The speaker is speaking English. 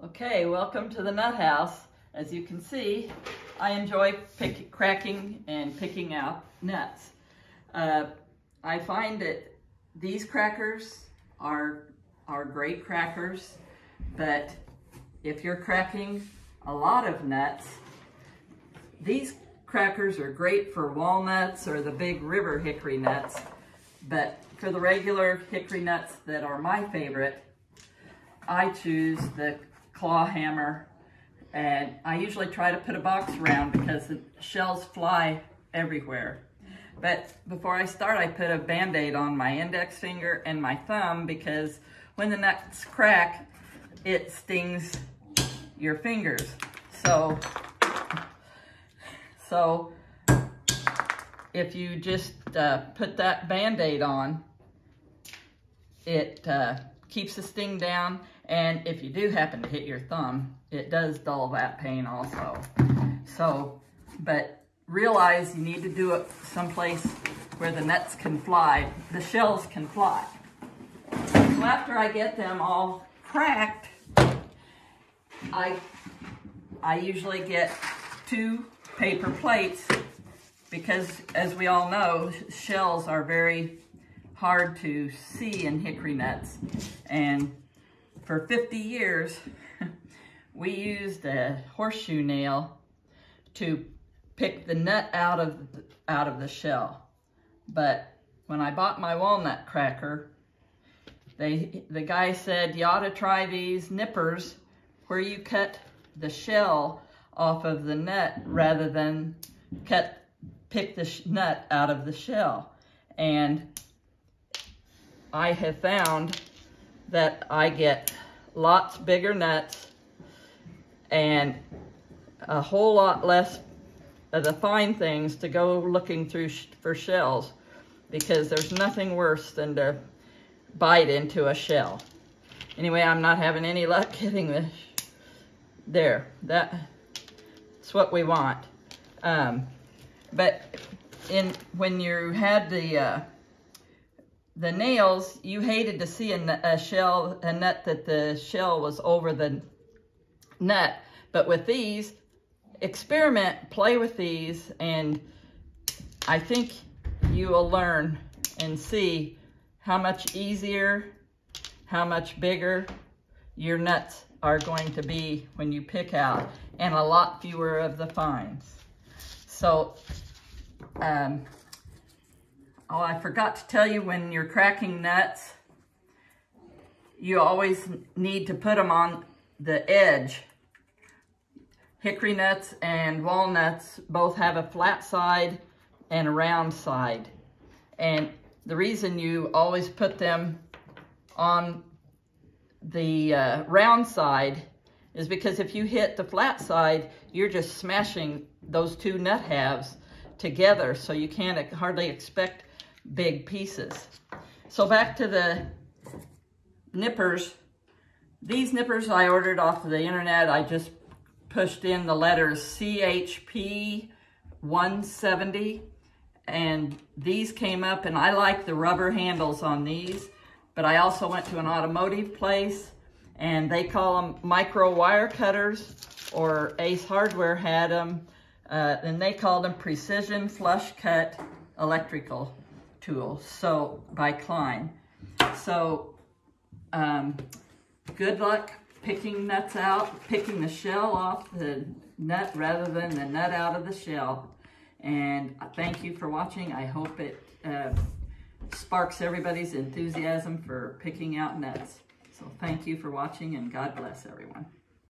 Okay, welcome to the nut house. As you can see, I enjoy cracking and picking out nuts. I find that these crackers are great crackers, but if you're cracking a lot of nuts, these crackers are great for walnuts or the big river hickory nuts, but for the regular hickory nuts that are my favorite, I choose the claw hammer, and I usually try to put a box around because the shells fly everywhere. But before I start, I put a Band-Aid on my index finger and my thumb because when the nuts crack, it stings your fingers. So if you just put that Band-Aid on, it keeps the sting down, and if you do happen to hit your thumb, it does dull that pain also. But realize you need to do it someplace where the nuts can fly, the shells can fly. So after I get them all cracked, I usually get 2 paper plates because, as we all know, shells are very hard to see in hickory nuts. And for 50 years, we used a horseshoe nail to pick the nut out of the shell. But when I bought my walnut cracker, the guy said, you ought to try these nippers where you cut the shell off of the nut rather than pick the nut out of the shell. And I have found that I get lots bigger nuts and a whole lot less of the fine things to go looking through for shells, because there's nothing worse than to bite into a shell. Anyway, I'm not having any luck getting this. There, that's what we want. But when you had the nails, you hated to see a nut that the shell was over the nut. But with these, experiment, play with these, and I think you will learn and see how much easier, how much bigger your nuts are going to be when you pick out, and a lot fewer of the fines. So, oh, I forgot to tell you, when you're cracking nuts, you always need to put them on the edge. Hickory nuts and walnuts both have a flat side and a round side. And the reason you always put them on the round side is because if you hit the flat side, you're just smashing those 2 nut halves together, so you can't hardly expect big pieces. So back to the nippers. These nippers I ordered off of the internet. I just pushed in the letters CHP 170, and these came up, and I like the rubber handles on these, but I also went to an automotive place and they call them micro wire cutters, or Ace Hardware had them, and they called them precision flush cut electrical tools, so by Klein. So good luck picking nuts out, picking the shell off the nut rather than the nut out of the shell. And thank you for watching. I hope it sparks everybody's enthusiasm for picking out nuts. So thank you for watching, and God bless everyone.